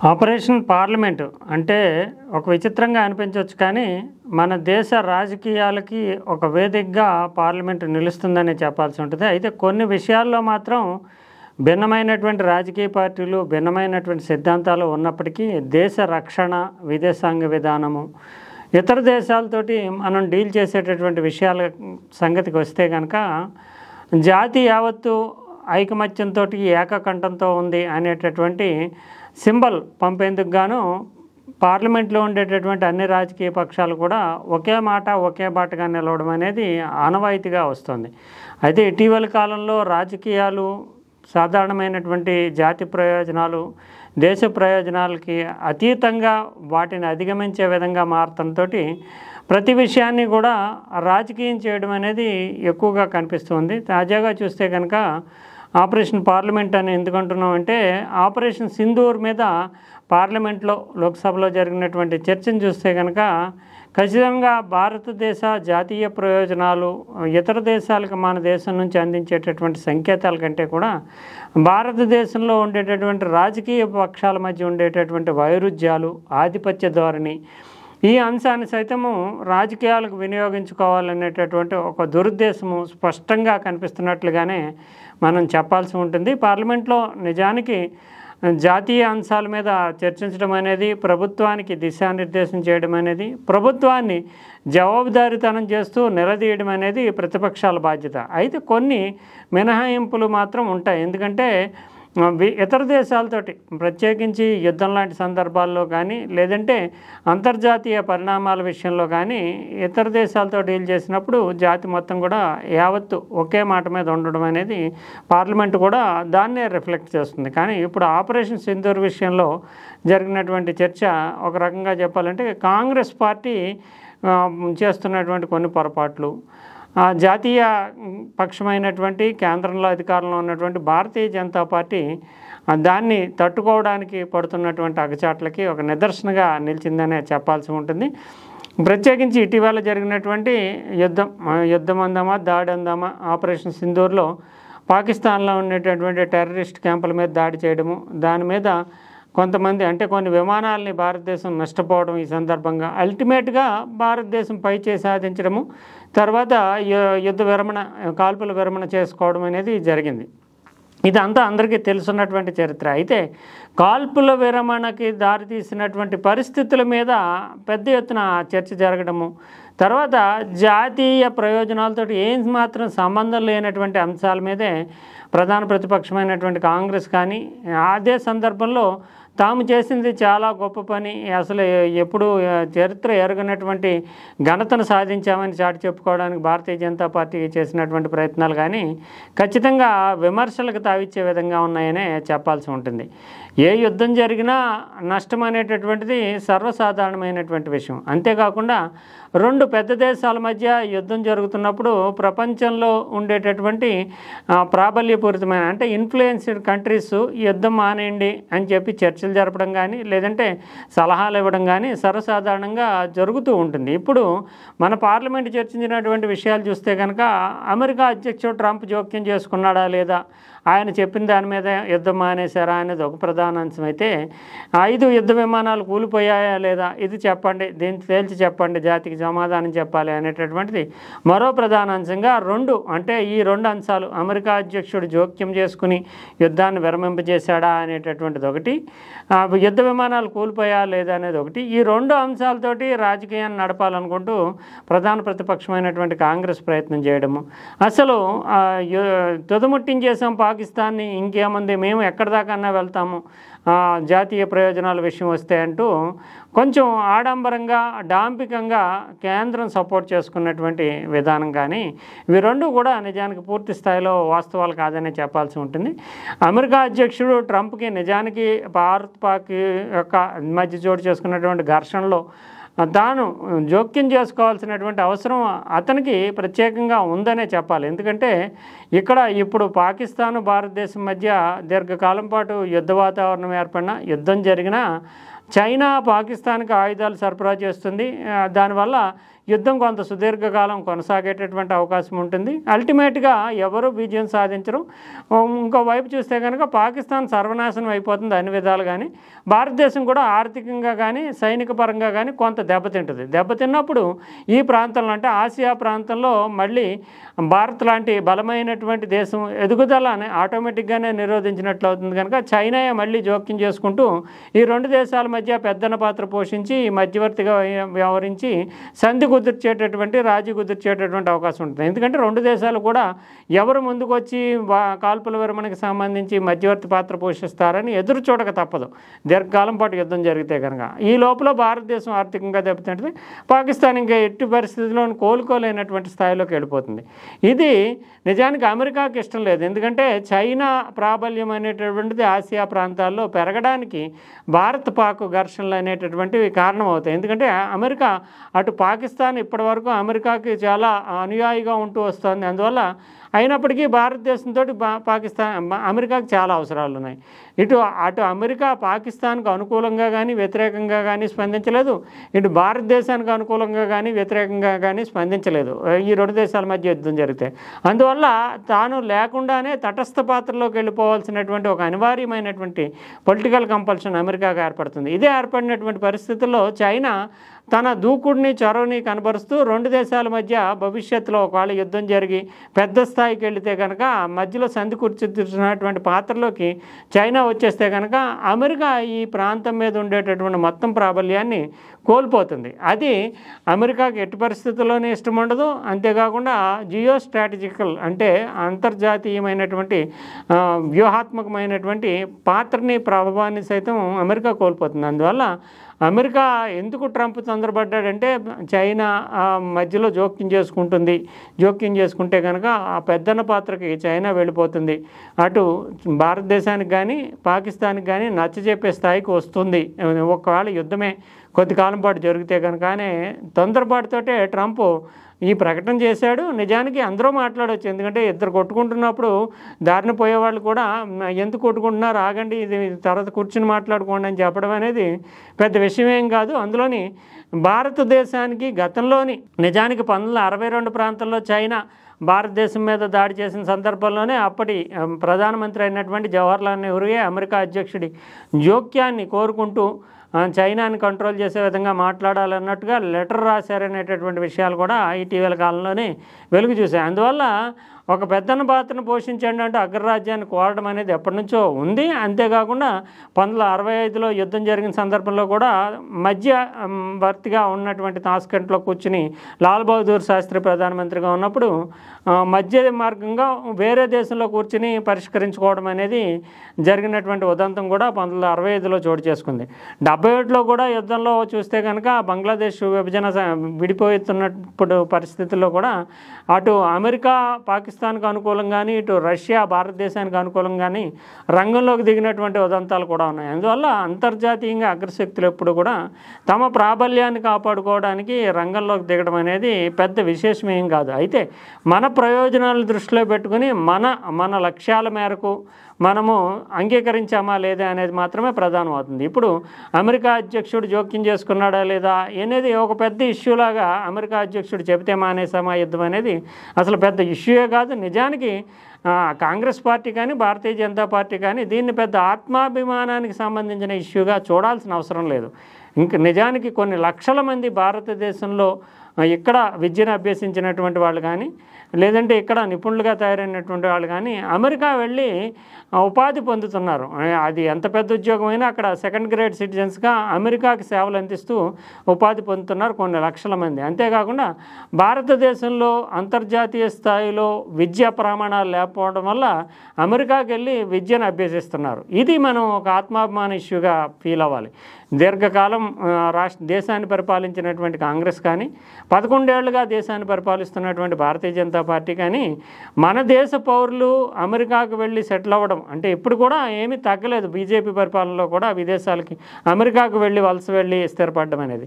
Operation parliament అంటే ఒక విచిత్రంగా అనిపించవచ్చు, కానీ మన దేశ రాజకీయాలకి ఒక వేదికగా పార్లమెంటు నిలుస్తుందని చెప్పాల్సి ఉంటుంది. అయితే కొన్ని విషయాల్లో మాత్రం భిన్నమైనటువంటి రాజకీయ పార్టీలు, భిన్నమైనటువంటి సిద్ధాంతాలు ఉన్నప్పటికీ దేశ రక్షణ, విదేశాంగ విధానము, ఇతర దేశాలతోటి మనం డీల్ చేసేటటువంటి విషయాల సంగతికి వస్తే కనుక జాతి యావత్తు ఐకమత్యంతో ఏకకంఠంతో ఉంది అనేటటువంటి సింబల్ పంపేందుకు గాను పార్లమెంట్లో ఉండేటటువంటి అన్ని రాజకీయ పక్షాలు కూడా ఒకే మాట ఒకే బాటగా నిలవడం అనేది ఆనవాయితీగా వస్తుంది. అయితే ఇటీవల కాలంలో రాజకీయాలు సాధారణమైనటువంటి జాతి ప్రయోజనాలు, దేశ ప్రయోజనాలకి అతీతంగా వాటిని అధిగమించే విధంగా మారటంతో ప్రతి విషయాన్ని కూడా రాజకీయం చేయడం అనేది ఎక్కువగా కనిపిస్తుంది. తాజాగా చూస్తే కనుక ఆపరేషన్ పార్లమెంట్ అని ఎందుకంటున్నాం అంటే, ఆపరేషన్ సింధూర్ మీద పార్లమెంట్లో, లోక్సభలో జరిగినటువంటి చర్చను చూస్తే కనుక ఖచ్చితంగా భారతదేశ జాతీయ ప్రయోజనాలు ఇతర దేశాలకు మన దేశం నుంచి అందించేటటువంటి సంకేతాల కంటే కూడా భారతదేశంలో ఉండేటటువంటి రాజకీయ పక్షాల మధ్య ఉండేటటువంటి వైరుధ్యాలు, ఆధిపత్య ధోరణి, ఈ అంశాన్ని సైతము రాజకీయాలకు వినియోగించుకోవాలనేటటువంటి ఒక దురుద్దేశము స్పష్టంగా కనిపిస్తున్నట్లుగానే మనం చెప్పాల్సి ఉంటుంది. పార్లమెంట్లో నిజానికి జాతీయ అంశాల మీద చర్చించడం అనేది, ప్రభుత్వానికి దిశానిర్దేశం చేయడం అనేది, ప్రభుత్వాన్ని జవాబుదారీతనం చేస్తూ నిలదీయడం అనేది ప్రతిపక్షాల బాధ్యత. అయితే కొన్ని మినహాయింపులు మాత్రం ఉంటాయి. ఎందుకంటే ఇతర దేశాలతోటి ప్రత్యేకించి యుద్ధం లాంటి సందర్భాల్లో కానీ, లేదంటే అంతర్జాతీయ పరిణామాల విషయంలో కానీ ఇతర దేశాలతో డీల్ చేసినప్పుడు జాతి మొత్తం కూడా యావత్తు ఒకే మాట మీద ఉండడం అనేది పార్లమెంటు కూడా దాన్నే రిఫ్లెక్ట్ చేస్తుంది. కానీ ఇప్పుడు ఆపరేషన్ సింధూర్ విషయంలో జరిగినటువంటి చర్చ ఒక రకంగా చెప్పాలంటే కాంగ్రెస్ పార్టీ చేస్తున్నటువంటి కొన్ని పొరపాట్లు, జాతీయ పక్షమైనటువంటి కేంద్రంలో అధికారంలో ఉన్నటువంటి భారతీయ జనతా పార్టీ దాన్ని తట్టుకోవడానికి పడుతున్నటువంటి అగచాట్లకి ఒక నిదర్శనగా నిలిచిందనే చెప్పాల్సి ఉంటుంది. ప్రత్యేకించి ఇటీవల జరిగినటువంటి యుద్ధం అందామా, దాడి అందామా, ఆపరేషన్ సింధూర్లో పాకిస్తాన్లో ఉండేటటువంటి టెర్రరిస్ట్ క్యాంపుల మీద దాడి చేయడము, దాని మీద కొంతమంది అంటే కొన్ని విమానాలని భారతదేశం నష్టపోవడం, ఈ సందర్భంగా అల్టిమేట్గా భారతదేశం పైచేయి సాధించడము, తర్వాత యుద్ధ విరమణ, కాల్పుల విరమణ చేసుకోవడం అనేది జరిగింది. ఇదంతా అందరికీ తెలుసున్నటువంటి చరిత్ర. అయితే కాల్పుల విరమణకి దారితీసినటువంటి పరిస్థితుల మీద పెద్ద ఎత్తున చర్చ జరగడము, తర్వాత జాతీయ ప్రయోజనాలతో ఏం మాత్రం సంబంధం లేనటువంటి అంశాల మీదే ప్రధాన ప్రతిపక్షమైనటువంటి కాంగ్రెస్ కానీ అదే సందర్భంలో తాము చేసింది చాలా గొప్ప పని, అసలు ఎప్పుడు చరిత్ర ఎరగనటువంటి ఘనతను సాధించామని చాటి చెప్పుకోవడానికి భారతీయ జనతా పార్టీ చేసినటువంటి ప్రయత్నాలు కానీ ఖచ్చితంగా విమర్శలకు తావిచ్చే విధంగా ఉన్నాయనే చెప్పాల్సి ఉంటుంది. ఏ యుద్ధం జరిగినా నష్టం అనేటటువంటిది సర్వసాధారణమైనటువంటి విషయం. అంతేకాకుండా రెండు పెద్ద దేశాల మధ్య యుద్ధం జరుగుతున్నప్పుడు ప్రపంచంలో ఉండేటటువంటి ప్రాబల్యపూరితమైన అంటే ఇన్ఫ్లుయెన్స్డ్ కంట్రీస్ యుద్ధం మానేయండి అని చెప్పి చర్చలు జరపడం కానీ, లేదంటే సలహాలు ఇవ్వడం కానీ సర్వసాధారణంగా జరుగుతూ ఉంటుంది. ఇప్పుడు మన పార్లమెంట్ చర్చించినటువంటి విషయాలు చూస్తే కనుక అమెరికా అధ్యక్షుడు ట్రంప్ జోక్యం చేసుకున్నాడా లేదా, ఆయన చెప్పిన దాని మీద యుద్ధం మానేశారా అనేది ఒక ప్రధాన అంశం అయితే, 5 యుద్ధ విమానాలు కూలిపోయాయా లేదా ఇది చెప్పండి, దీన్ని తేల్చి చెప్పండి, జాతికి సమాధానం చెప్పాలి అనేటటువంటిది మరో ప్రధాన అంశంగా ఈ రెండు అంశాలు, అమెరికా అధ్యక్షుడు జోక్యం చేసుకుని యుద్ధాన్ని విరమింపజేశాడా అనేటటువంటిది ఒకటి, యుద్ధ విమానాలు కూలిపోయా లేదా అనేది ఒకటి. ఈ రెండు అంశాలతోటి రాజకీయాన్ని నడపాలనుకుంటూ ప్రధాన ప్రతిపక్షమైనటువంటి కాంగ్రెస్ ప్రయత్నం చేయడము, అసలు తుదముట్టించేసాం పాకిస్తాన్ని, ఇంకేముంది మేము ఎక్కడి దాకన్నా వెళ్తాము జాతీయ ప్రయోజనాల విషయం వస్తే అంటూ కొంచెం ఆడంబరంగా, డాంపికంగా కేంద్రం సపోర్ట్ చేసుకున్నటువంటి విధానం కానీ ఇవి రెండు కూడా నిజానికి పూర్తి స్థాయిలో వాస్తవాలు కాదనే చెప్పాల్సి ఉంటుంది. అమెరికా అధ్యక్షుడు ట్రంప్కి నిజానికి భారత్ పాక్ యొక్క మధ్య చోటు చేసుకున్నటువంటి ఘర్షణలో తాను జోక్యం చేసుకోవాల్సినటువంటి అవసరం అతనికి ప్రత్యేకంగా ఉందనే చెప్పాలి. ఎందుకంటే ఇక్కడ ఇప్పుడు పాకిస్తాను భారతదేశం మధ్య దీర్ఘకాలం పాటు యుద్ధ వాతావరణం ఏర్పడినా, యుద్ధం జరిగినా చైనా పాకిస్తాన్కి ఆయుధాలు సరఫరా చేస్తుంది. దానివల్ల యుద్ధం కొంత సుదీర్ఘకాలం కొనసాగేటటువంటి అవకాశం ఉంటుంది. అల్టిమేట్గా ఎవరు విజయం సాధించరు. ఇంకోవైపు చూస్తే కనుక పాకిస్తాన్ సర్వనాశనం అయిపోతుంది అన్ని విధాలు. కానీ భారతదేశం కూడా ఆర్థికంగా కానీ సైనిక పరంగా కానీ కొంత దెబ్బతింటుంది. దెబ్బతిన్నప్పుడు ఈ ప్రాంతంలో అంటే ఆసియా ప్రాంతంలో మళ్ళీ భారత్ లాంటి బలమైనటువంటి దేశం ఎదుగుదల ఆటోమేటిక్గానే నిరోధించినట్లు అవుతుంది. కనుక చైనా మళ్ళీ జోక్యం చేసుకుంటూ ఈ రెండు దేశాల మధ్య పెద్దన పాత్ర పోషించి మధ్యవర్తిగా వ్యవహరించి సంధి కుదిర్చేటటువంటి రాజీ కుదిర్చేటటువంటి అవకాశం ఉంటుంది. ఎందుకంటే రెండు దేశాలు కూడా ఎవరు ముందుకు వచ్చి కాల్పుల విరమణకు సంబంధించి మధ్యవర్తి పాత్ర పోషిస్తారని ఎదురు చూడక తప్పదు దీర్ఘకాలం పాటు యుద్ధం జరిగితే కనుక. ఈ లోపల భారతదేశం ఆర్థికంగా దెబ్బతింటుంది. పాకిస్తాన్ ఇంకా ఎట్టి పరిస్థితుల్లో కోలుకోలేనటువంటి స్థాయిలోకి వెళ్ళిపోతుంది. ఇది నిజానికి అమెరికాకి ఇష్టం లేదు. ఎందుకంటే చైనా ప్రాబల్యం అనేటటువంటిది ఆసియా ప్రాంతాల్లో పెరగడానికి భారత్ పాక్ ఘర్షణలు అనేటటువంటివి కారణమవుతాయి. ఎందుకంటే అమెరికా అటు పాకిస్తాన్ ఇప్పటివరకు అమెరికాకి చాలా అనుయాయిగా ఉంటూ వస్తుంది. అందువల్ల అయినప్పటికీ భారతదేశంతో అమెరికాకి చాలా అవసరాలు ఉన్నాయి. అటు అమెరికా పాకిస్తాన్కు అనుకూలంగా కానీ వ్యతిరేకంగా కానీ స్పందించలేదు. ఇటు భారతదేశానికి అనుకూలంగా కానీ వ్యతిరేకంగా కానీ స్పందించలేదు ఈ రెండు దేశాల మధ్య యుద్ధం జరిగితే. అందువల్ల తాను లేకుండానే తటస్థ పాత్రలోకి వెళ్ళిపోవాల్సినటువంటి ఒక అనివార్యమైనటువంటి పొలిటికల్ కంపల్షన్ అమెరికాకు ఏర్పడుతుంది. ఇదే ఏర్పడినటువంటి పరిస్థితుల్లో చైనా తన దూకుడిని చొరవని కనబరుస్తూ రెండు దేశాల మధ్య భవిష్యత్తులో ఒకవేళ యుద్ధం జరిగి పెద్ద స్థాయికి వెళితే కనుక మధ్యలో సంధి కూర్చున్నటువంటి పాత్రలోకి చైనా వచ్చేస్తే కనుక అమెరికా ఈ ప్రాంతం మీద ఉండేటటువంటి మొత్తం ప్రాబల్యాన్ని కోల్పోతుంది. అది అమెరికాకి ఎట్టి పరిస్థితుల్లోనే ఇష్టం ఉండదు. అంతేకాకుండా జియో స్ట్రాటజికల్ అంటే అంతర్జాతీయమైనటువంటి వ్యూహాత్మకమైనటువంటి పాత్రని ప్రభావాన్ని సైతం అమెరికా కోల్పోతుంది. అందువల్ల అమెరికా ఎందుకు ట్రంప్ తొందరపడ్డాడంటే చైనా మధ్యలో జోక్యం చేసుకుంటుంది. జోక్యం చేసుకుంటే కనుక ఆ పెద్దన్న పాత్రకి చైనా వెళ్ళిపోతుంది. అటు భారతదేశానికి కానీ పాకిస్తాన్కి కానీ నచ్చజెప్పే స్థాయికి వస్తుంది. ఒకవేళ యుద్ధమే కొద్ది కాలం పాటు జరిగితే కనుకనే తొందరపాటుతోటే ట్రంప్ ఈ ప్రకటన చేశాడు. నిజానికి అందరూ మాట్లాడవచ్చు. ఎందుకంటే ఇద్దరు కొట్టుకుంటున్నప్పుడు దారిన పోయేవాళ్ళు కూడా ఎందుకు కొట్టుకుంటున్నారు, ఆగండి, ఇది తర్వాత కూర్చుని మాట్లాడుకోండి అని చెప్పడం అనేది పెద్ద విషయం ఏం కాదు. అందులోని భారతదేశానికి గతంలోని నిజానికి 1962 ప్రాంతంలో చైనా భారతదేశం మీద దాడి చేసిన సందర్భంలోనే అప్పటి ప్రధానమంత్రి అయినటువంటి జవహర్లాల్ నెహ్రూయే అమెరికా అధ్యక్షుడి జోక్యాన్ని కోరుకుంటూ చైనాని కంట్రోల్ చేసే విధంగా మాట్లాడాలన్నట్టుగా లెటర్ రాశారనేటటువంటి విషయాలు కూడా ఇటీవల కాలంలోనే వెలుగు చూశాయి. అందువల్ల ఒక పెద్దన్న పాత్రను పోషించండి అంటూ అగ్రరాజ్యాన్ని కోరడం అనేది ఎప్పటి నుంచో ఉంది. అంతేకాకుండా 1965లో యుద్ధం జరిగిన సందర్భంలో కూడా మధ్యవర్తిగా ఉన్నటువంటి తాస్కెంట్లో కూర్చుని లాల్ బహదూర్ శాస్త్రి ప్రధానమంత్రిగా ఉన్నప్పుడు మధ్య మార్గంగా వేరే దేశంలో కూర్చుని పరిష్కరించుకోవడం అనేది జరిగినటువంటి ఉదంతం కూడా 1965లో చోటు చేసుకుంది. 1971లో కూడా యుద్ధంలో చూస్తే కనుక బంగ్లాదేశ్ విభజన విడిపోతున్నప్పుడు పరిస్థితుల్లో కూడా అటు అమెరికా పాకిస్తాన్కు అనుకూలంగానే ఇటు రష్యా భారతదేశానికి అనుకూలంగానే రంగంలోకి దిగినటువంటి ఉదంతాలు కూడా ఉన్నాయి. అందువల్ల అంతర్జాతీయంగా అగ్రశక్తులు ఎప్పుడు కూడా తమ ప్రాబల్యాన్ని కాపాడుకోవడానికి రంగంలోకి దిగడం అనేది పెద్ద విశేషమేం కాదు. అయితే మన ప్రయోజనాలను దృష్టిలో పెట్టుకుని మన లక్ష్యాల మేరకు మనము అంగీకరించామా లేదా అనేది మాత్రమే ప్రధానం అవుతుంది. ఇప్పుడు అమెరికా అధ్యక్షుడు జోక్యం చేసుకున్నాడా లేదా అనేది ఒక పెద్ద ఇష్యూలాగా అమెరికా అధ్యక్షుడు చెబితే మానేసామా యుద్ధం అనేది అసలు పెద్ద ఇష్యూయే కాదు. నిజానికి కాంగ్రెస్ పార్టీ కానీ భారతీయ జనతా పార్టీ కానీ దీన్ని పెద్ద ఆత్మాభిమానానికి సంబంధించిన ఇష్యూగా చూడాల్సిన అవసరం లేదు. నిజానికి కొన్ని లక్షల మంది భారతదేశంలో ఇక్కడ విద్యను అభ్యసించినటువంటి వాళ్ళు కానీ లేదంటే ఇక్కడ నిపుణులుగా తయారైనటువంటి వాళ్ళు కానీ అమెరికా వెళ్ళి ఉపాధి పొందుతున్నారు. అది ఎంత పెద్ద ఉద్యోగమైనా అక్కడ సెకండ్ గ్రేడ్ సిటిజన్స్గా అమెరికాకి సేవలు అందిస్తూ ఉపాధి పొందుతున్నారు కొన్ని లక్షల మంది. అంతేకాకుండా భారతదేశంలో అంతర్జాతీయ స్థాయిలో విద్యా ప్రమాణాలు లేకపోవడం వల్ల అమెరికాకి వెళ్ళి విద్యను అభ్యసిస్తున్నారు. ఇది మనం ఒక ఆత్మాభిమాన ఇష్యూగా ఫీల్ అవ్వాలి. దీర్ఘకాలం దేశాన్ని పరిపాలించినటువంటి కాంగ్రెస్ కానీ 11 ఏళ్లుగా దేశాన్ని పరిపాలిస్తున్నటువంటి భారతీయ జనతా పార్టీ కానీ మన దేశ పౌరులు అమెరికాకు వెళ్ళి సెటిల్ అవ్వడం అంటే ఇప్పుడు కూడా ఏమీ తగ్గలేదు. బీజేపీ పరిపాలనలో కూడా విదేశాలకి అమెరికాకు వలస వెళ్ళి స్థిరపడడం అనేది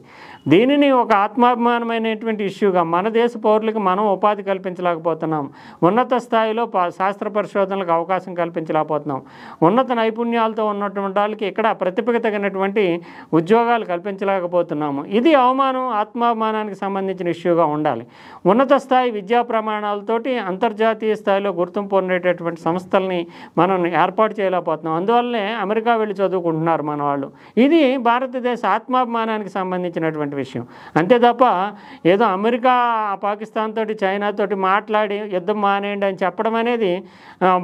దీనిని ఒక ఆత్మాభిమానమైనటువంటి ఇష్యూగా మన దేశ పౌరులకు మనం ఉపాధి కల్పించలేకపోతున్నాం. ఉన్నత స్థాయిలో శాస్త్ర పరిశోధనలకు అవకాశం కల్పించలేకపోతున్నాం. ఉన్నత నైపుణ్యాలతో ఉన్నటువంటి వాళ్ళకి ఇక్కడ ప్రతిభకు తగినటువంటి ఉద్యోగాలు కల్పించలేకపోతున్నాము. ఇది అవమానం, ఆత్మాభిమానానికి సంబంధించిన ఇష్యూగా ఉండాలి. ఉన్నత స్థాయి విద్యా ప్రమాణాలతోటి అంతర్జాతీయ స్థాయిలో గుర్తింపు ఉండేటటువంటి సంస్థల్ని మనం ఏర్పాటు చేయలేకపోతున్నాం. అందువల్లనే అమెరికా వెళ్ళి చదువుకుంటున్నారు మన వాళ్ళు. ఇది భారతదేశ ఆత్మాభిమానానికి సంబంధించినటువంటి విషయం. అంతే తప్ప ఏదో అమెరికా పాకిస్తాన్ తోటి చైనా తోటి మాట్లాడి యుద్ధం మానేయండి అని చెప్పడం అనేది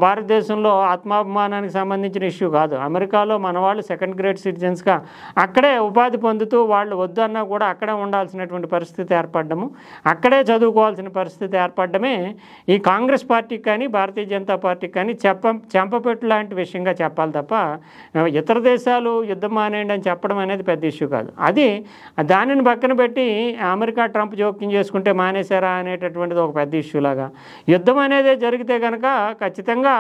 భారతదేశంలో ఆత్మాభిమానానికి సంబంధించిన ఇష్యూ కాదు. అమెరికాలో మన వాళ్ళు సెకండ్ గ్రేడ్ సిటిజన్స్గా అక్కడే ఉపాధి పొందుతూ వాళ్ళు వద్దన్నా కూడా అక్కడే ఉండాల్సినటువంటి పరిస్థితి ఏర్పడము, అక్కడే చదువుకోవాల్సిన పరిస్థితి ఏర్పడమే ఈ కాంగ్రెస్ పార్టీకి కానీ భారతీయ జనతా పార్టీకి కానీ చెంపపెట్టు లాంటి విషయంగా చెప్పాలి తప్ప ఇతర దేశాలు యుద్ధం మానేయండి అని చెప్పడం అనేది పెద్ద ఇష్యూ కాదు. అది దానిని పక్కన పెట్టి అమెరికా ట్రంప్ జోక్యం చేసుకుంటే మానేశారా అనేటటువంటిది ఒక పెద్ద ఇష్యూ లాగా. యుద్ధం అనేది జరిగితే కనుక ఖచ్చితంగా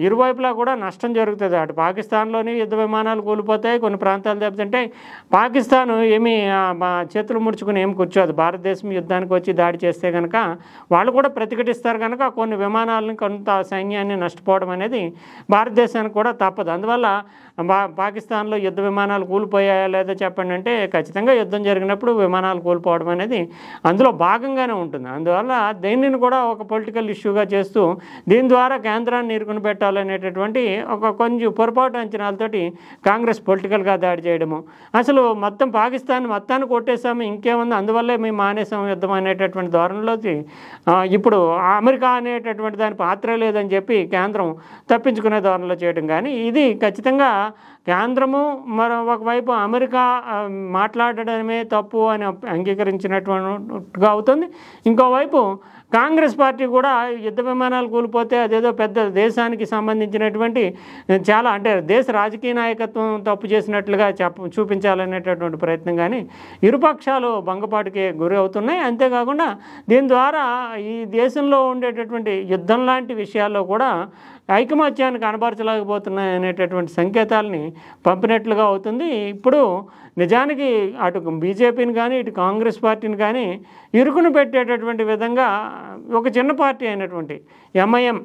ఇరువైపులా కూడా నష్టం జరుగుతుంది. అటు పాకిస్తాన్లోని యుద్ధ విమానాలు కూలిపోతాయి, కొన్ని ప్రాంతాలు దెబ్బతింటాయి. పాకిస్తాన్ ఏమీ చేతులు ముడుచుకుని ఏం కూర్చోదు. భారతదేశం యుద్ధానికి వచ్చి దాడి చేస్తే కనుక వాళ్ళు కూడా ప్రతిఘటిస్తారు. కనుక కొన్ని విమానాలను, కొంత సైన్యాన్ని నష్టపోవడం అనేది భారతదేశానికి కూడా తప్పదు. అందువల్ల పాకిస్తాన్లో యుద్ధ విమానాలు కూలిపోయాయా లేదా చెప్పండి అంటే ఖచ్చితంగా యుద్ధం జరిగినప్పుడు విమానాలు కూలిపోవడం అనేది అందులో భాగంగానే ఉంటుంది. అందువల్ల దీనిని కూడా ఒక పొలిటికల్ ఇష్యూగా చేస్తూ దీని ద్వారా కేంద్రాన్ని ఇరుకుని పెట్టాలనేటటువంటి ఒక కొంచెం పొరపాటు అంచనాలతోటి కాంగ్రెస్ పొలిటికల్గా దాడి చేయడము, అసలు మొత్తం పాకిస్తాన్ మొత్తాన్ని కొట్టేసాము ఇంకేముంది అందువల్లే మేము మానేసాము యుద్ధం అనేటటువంటి ధోరణిలోకి ఇప్పుడు అమెరికా అనేటటువంటి దాని పాత్ర లేదని చెప్పి కేంద్రం తప్పించుకునే ధోరణిలో చేయడం. కానీ ఇది ఖచ్చితంగా కేంద్రము ఒకవైపు అమెరికా మాట్లాడడమే తప్పు అని అంగీకరించినట్టుగా అవుతుంది. ఇంకోవైపు కాంగ్రెస్ పార్టీ కూడా యుద్ధ విమానాలు కూలిపోతే అదేదో పెద్ద దేశానికి సంబంధించినటువంటి చాలా అంటే దేశ రాజకీయ నాయకత్వం తప్పు చేసినట్లుగా చూపించాలనేటటువంటి ప్రయత్నం. కానీ ఇరుపక్షాలు భంగపాటుకి గురి అవుతున్నాయి. అంతేకాకుండా దీని ద్వారా ఈ దేశంలో ఉండేటటువంటి యుద్ధం లాంటి విషయాల్లో కూడా ఐకమత్యాన్ని కనబరచలేకపోతున్నాయి అనేటటువంటి సంకేతాలని పంపినట్లుగా అవుతుంది. ఇప్పుడు నిజానికి అటు బీజేపీని కానీ ఇటు కాంగ్రెస్ పార్టీని కానీ ఇరుకును పెట్టేటటువంటి విధంగా ఒక చిన్న పార్టీ అయినటువంటి ఎంఐఎం,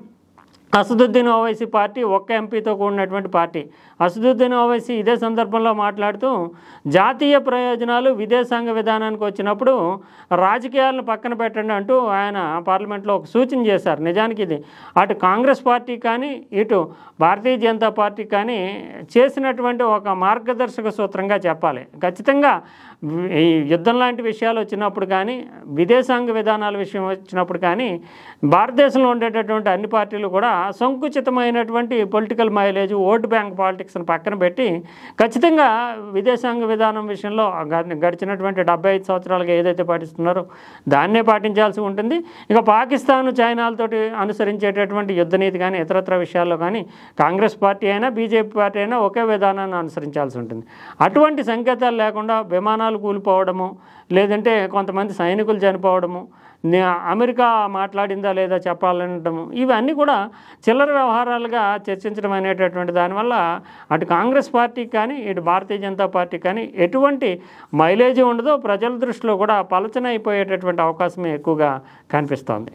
అసదుద్దీన్ ఓవైసీ పార్టీ ఒక్క ఎంపీతో కూడినటువంటి పార్టీ. అసదుద్దీన్ ఓవైసీ ఇదే సందర్భంలో మాట్లాడుతూ జాతీయ ప్రయోజనాలు విదేశాంగ విధానానికి వచ్చినప్పుడు రాజకీయాలను పక్కన పెట్టండి అంటూ ఆయన పార్లమెంట్లో ఒక సూచన చేశారు. నిజానికి ఇది అటు కాంగ్రెస్ పార్టీ కానీ ఇటు భారతీయ జనతా పార్టీ కానీ చేసినటువంటి ఒక మార్గదర్శక సూత్రంగా చెప్పాలి. ఖచ్చితంగా ఈ యుద్ధం లాంటి విషయాలు వచ్చినప్పుడు కానీ విదేశాంగ విధానాల విషయం వచ్చినప్పుడు కానీ భారతదేశంలో ఉండేటటువంటి అన్ని పార్టీలు కూడా సంకుచితమైనటువంటి పొలిటికల్ మైలేజ్, ఓటు బ్యాంక్ పాలిటిక్స్ని పక్కన పెట్టి ఖచ్చితంగా విదేశాంగ విధానం విషయంలో గడిచినటువంటి 75 సంవత్సరాలుగా ఏదైతే పాటిస్తున్నారో దాన్నే పాటించాల్సి ఉంటుంది. ఇక పాకిస్తాన్, చైనాలతోటి అనుసరించేటటువంటి యుద్ధనీతి కానీ ఇతరత్ర విషయాల్లో కానీ కాంగ్రెస్ పార్టీ అయినా బీజేపీ పార్టీ అయినా ఒకే విధానాన్ని అనుసరించాల్సి ఉంటుంది. అటువంటి సంకేతాలు లేకుండా విమానాలు కూలిపోవడము, లేదంటే కొంతమంది సైనికులు చనిపోవడము, అమెరికా మాట్లాడిందా లేదా చెప్పాలనటము, ఇవన్నీ కూడా చిల్లర వ్యవహారాలుగా చర్చించడం అనేటటువంటి దానివల్ల అటు కాంగ్రెస్ పార్టీకి కానీ ఇటు భారతీయ జనతా పార్టీకి కానీ ఎటువంటి మైలేజీ ఉండదో, ప్రజల దృష్టిలో కూడా పలచనైపోయేటటువంటి అవకాశమే ఎక్కువగా కనిపిస్తోంది.